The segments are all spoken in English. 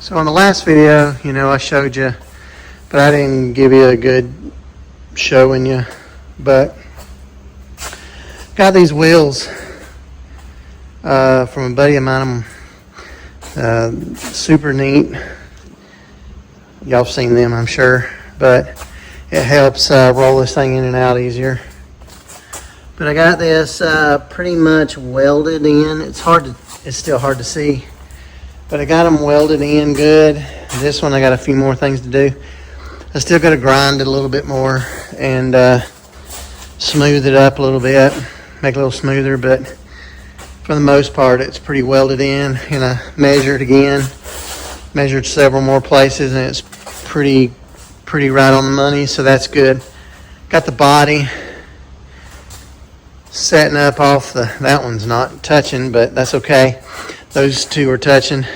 So in the last video, I showed you, but I didn't give you a good showing you. But got these wheels from a buddy of mine. Super neat. Y'all have seen them, I'm sure. But it helps roll this thing in and out easier. But I got this pretty much welded in. It's still hard to see. But I got them welded in good. This one I got a few more things to do. I still got to grind it a little bit more and smooth it up a little bit, make it a little smoother. But for the most part, it's pretty welded in. And I measured again, measured several more places, and it's pretty right on the money. So that's good. Got the body setting up off that one's not touching, but that's okay. Those two are touching.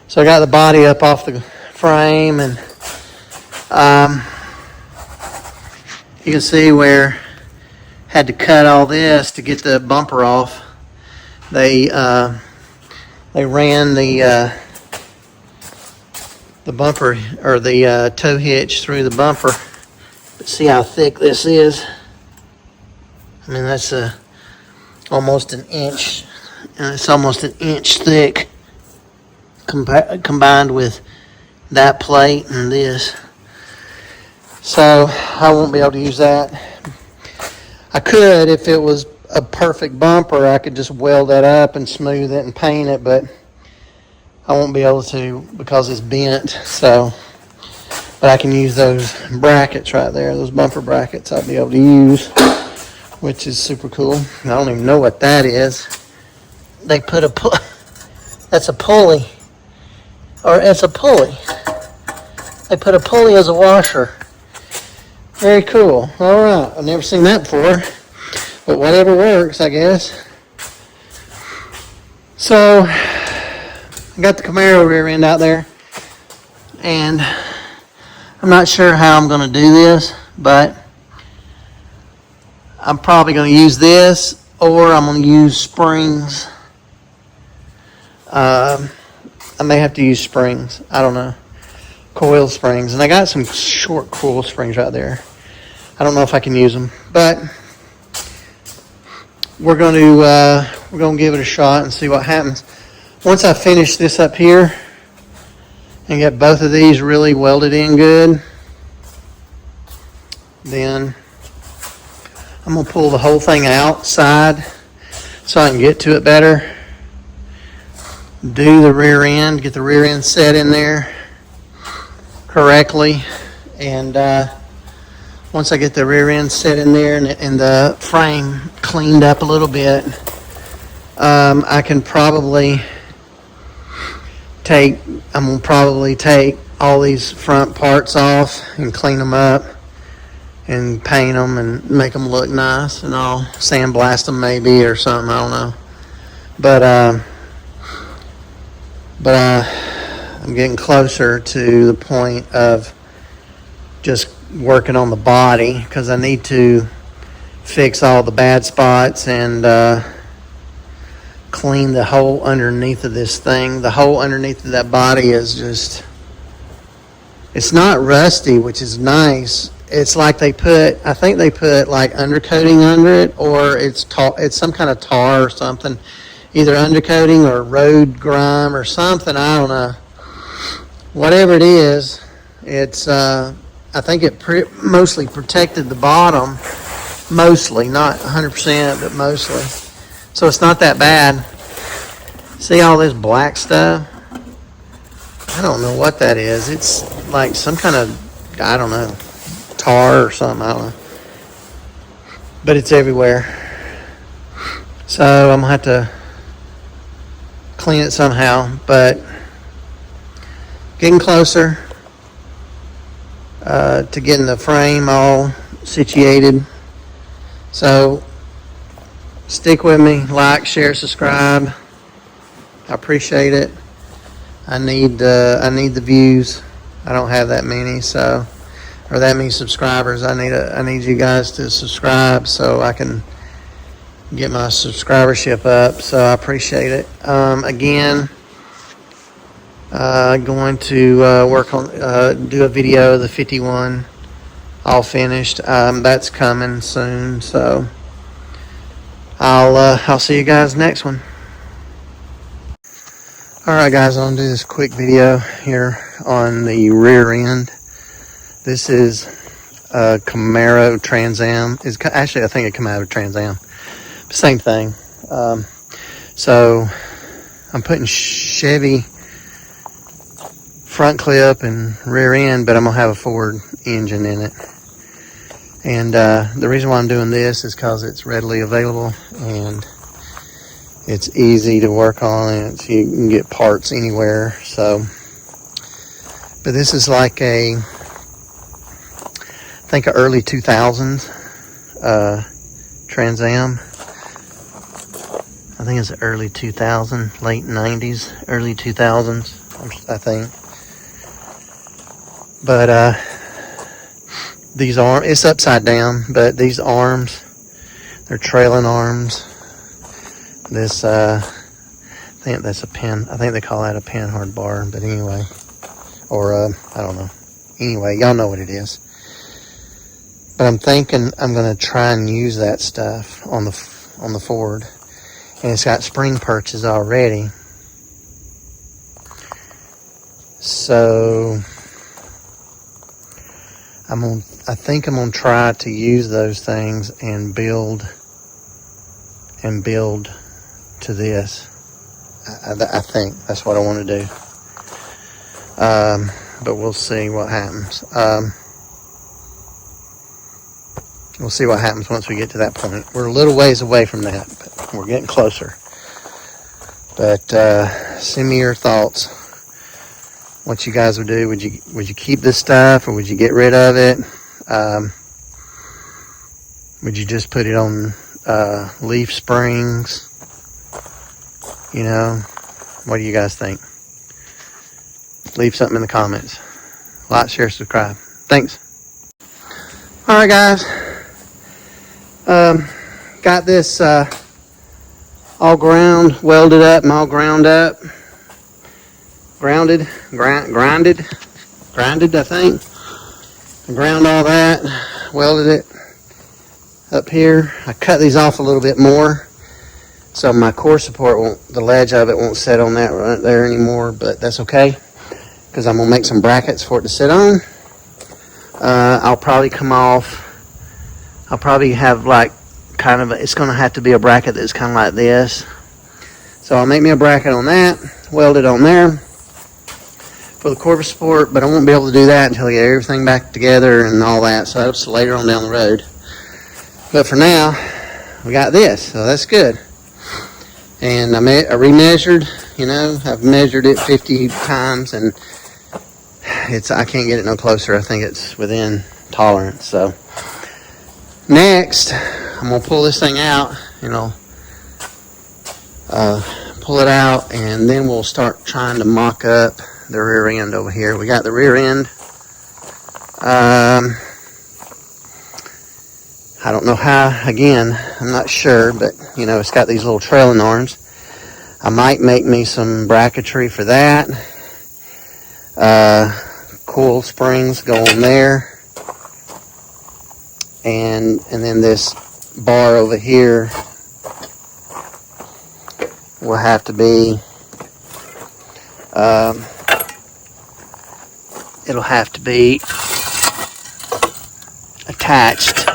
So I got the body up off the frame, and you can see where I had to cut all this to get the bumper off. They ran the bumper or the tow hitch through the bumper. But see how thick this is? I mean, that's almost an inch. It's almost an inch thick combined with that plate and this. So I won't be able to use that. I could, if it was a perfect bumper, I could just weld that up and smooth it and paint it, but I won't be able to because it's bent. So, but I can use those brackets right there, those bumper brackets I'll be able to use, which is super cool. I don't even know what that is. They put that's a pulley, or it's a pulley. They put a pulley as a washer. Very cool. All right, I've never seen that before, but whatever works, I guess. So I got the Camaro rear end out there, and I'm not sure how I'm going to do this, but I'm probably going to use this, or I'm going to use springs. I may have to use springs. I don't know. Coil springs. And I got some short coil springs right there. I don't know if I can use them. But we're going to give it a shot and see what happens. Once I finish this up here and get both of these really welded in good, then I'm going to pull the whole thing outside so I can get to it better. Do the rear end, get the rear end set in there correctly. And once I get the rear end set in there and the frame cleaned up a little bit, I can probably take all these front parts off and clean them up and paint them and make them look nice, and I'll sandblast them maybe or something, I don't know. But I'm getting closer to the point of just working on the body, because I need to fix all the bad spots and clean the hole underneath of this thing. The hole underneath of that body is just, it's not rusty, which is nice. It's like I think they put like undercoating under it, or it's some kind of tar or something. Either undercoating or road grime or something, I don't know. Whatever it is, it's, I think it mostly protected the bottom. Mostly, not 100%, but mostly. So it's not that bad. See all this black stuff? I don't know what that is. It's like some kind of, I don't know, tar or something, I don't know. But it's everywhere. So I'm going to have to clean it somehow, but getting closer to getting the frame all situated. So stick with me, like, share, subscribe. I appreciate it. I need the views. I don't have that many, so, or that many subscribers. I need you guys to subscribe so I can get my subscribership up. So I appreciate it. Again, Going to work on do a video of the 51 all finished. That's coming soon, so I'll see you guys next one. Alright guys, I'm going to do this quick video here on the rear end. This is a Camaro Trans Am. Actually, I think a Camaro Trans Am. Same thing. So I'm putting Chevy front clip and rear end, but I'm going to have a Ford engine in it. And the reason why I'm doing this is because it's readily available and it's easy to work on, and you can get parts anywhere. So, but this is like I think a early 2000s Trans Am. I think it's early 2000, late 90s, early 2000s, I think. But these arms, it's upside down, but these arms, they're trailing arms. This, I think that's a pin. I think they call that a pin hard bar, but anyway, or I don't know. Anyway, y'all know what it is. But I'm thinking I'm gonna try and use that stuff on the Ford, and it's got spring perches already. So I think I'm gonna try to use those things and build to this. I think that's what I want to do. But we'll see what happens. We'll see what happens once we get to that point. We're a little ways away from that, but we're getting closer. But send me your thoughts. What you guys would do? Would you keep this stuff, or would you get rid of it? Would you just put it on leaf springs? You know, what do you guys think? Leave something in the comments. Like, share, subscribe. Thanks. All right, guys. Got this all welded up and all ground up. Grinded, I think. Ground all that, welded it up here. I cut these off a little bit more, so my core support the ledge of it won't sit on that right there anymore, but that's okay, because I'm gonna make some brackets for it to sit on. I'll probably have like kind of it's gonna have to be a bracket that's kind of like this. So I'll make me a bracket on that, weld it on there for the core support, but I won't be able to do that until I get everything back together and all that, so that's later on down the road. But for now, we got this, so that's good. And I remeasured, you know, I've measured it 50 times, and I can't get it no closer. I think it's within tolerance. So next, I'm gonna pull this thing out, you know, pull it out, and then we'll start trying to mock up the rear end over here. We got the rear end. I don't know how, again, I'm not sure, but you know, it's got these little trailing arms. I might make me some bracketry for that. Coil springs go on there. And then this bar over here will have to be, it'll have to be attached,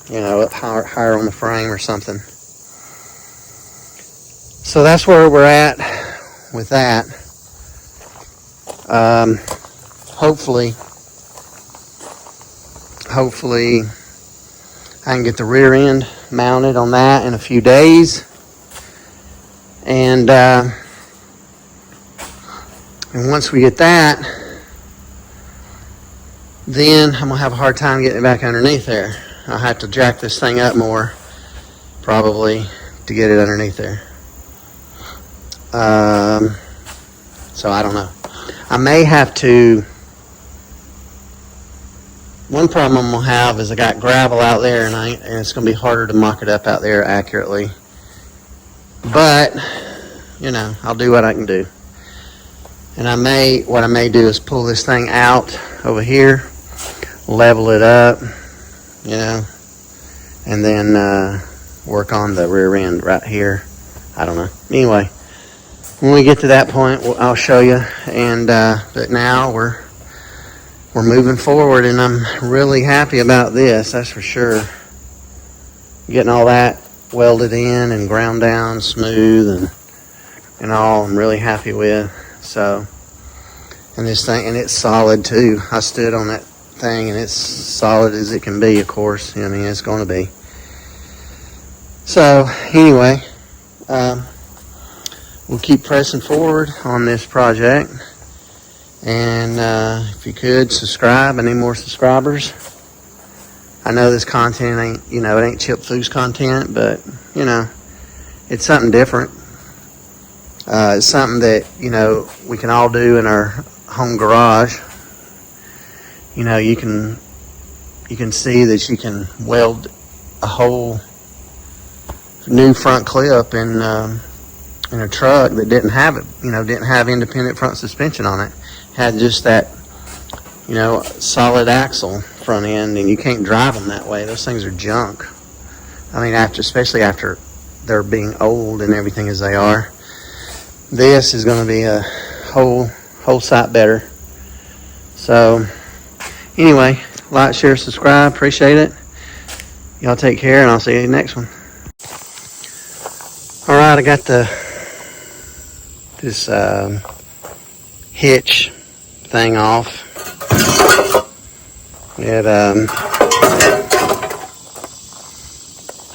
you know, up higher on the frame or something. So that's where we're at with that. Hopefully I can get the rear end mounted on that in a few days. And once we get that, then I'm gonna have a hard time getting it back underneath there. I'll have to jack this thing up more, probably, to get it underneath there. So I don't know. I may have to. One problem I'm gonna have is I got gravel out there, and it's gonna be harder to mock it up out there accurately. But you know, I'll do what I can do. And what I may do is pull this thing out over here, level it up, you know, and then work on the rear end right here. I don't know. Anyway, when we get to that point, I'll show you. And but now we're moving forward, and I'm really happy about this. That's for sure. Getting all that welded in and ground down smooth and all, I'm really happy with. So, and this thing, and it's solid too. I stood on that thing, and it's solid as it can be. Of course, I mean, it's going to be. So anyway, we'll keep pressing forward on this project. And if you could subscribe, I need more subscribers. I know this content ain't, you know, it ain't Chip Foos content, but you know, it's something different. It's something that, you know, we can all do in our home garage. You know, you can see that you can weld a whole new front clip in a truck that didn't have it, you know, didn't have independent front suspension on it. Had just that, you know, solid axle front end, and you can't drive them that way. Those things are junk. I mean, especially after they're being old and everything as they are. This is going to be a whole sight better. So anyway, like, share, subscribe. Appreciate it. Y'all take care, and I'll see you in the next one. All right, I got this hitch thing off. It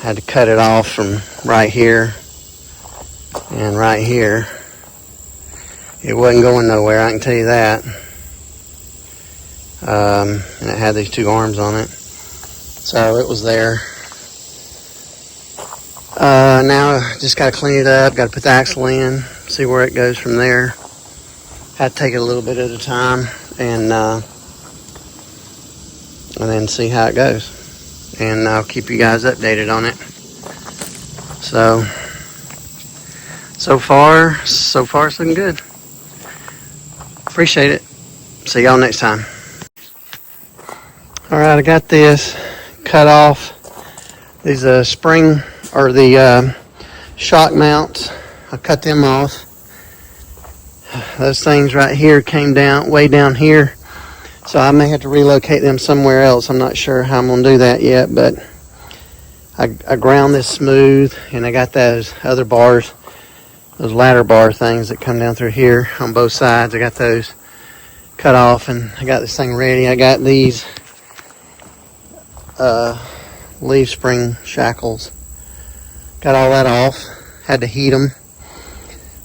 had to cut it off from right here and right here. It wasn't going nowhere, I can tell you that. And it had these two arms on it, so it was there. Now I just got to clean it up, got to put the axle in, see where it goes from there. Had to take it a little bit at a time, and then see how it goes. And I'll keep you guys updated on it. So far it's looking good. Appreciate it. See y'all next time. All right, I got this cut off. These spring, or the shock mounts, I cut them off. Those things right here came down, way down here. So I may have to relocate them somewhere else. I'm not sure how I'm going to do that yet, but I ground this smooth, and I got those other bars, those ladder bar things that come down through here on both sides. I got those cut off, and I got this thing ready. I got these leaf spring shackles. Got all that off. Had to heat them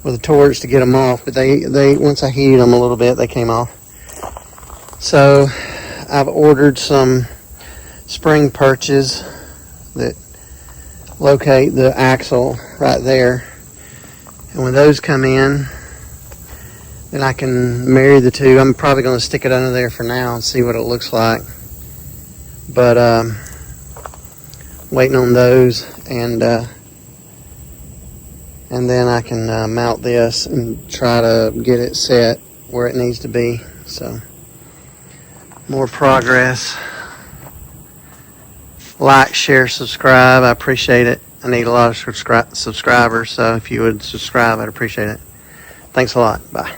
with a torch to get them off, but they once I heated them a little bit, they came off. So I've ordered some spring perches that locate the axle right there, and when those come in, then I can marry the two. I'm probably going to stick it under there for now and see what it looks like, but waiting on those, and then I can mount this and try to get it set where it needs to be. So more progress. Like, share, subscribe. I appreciate it. I need a lot of subscribers, so if you would subscribe, I'd appreciate it. Thanks a lot. Bye.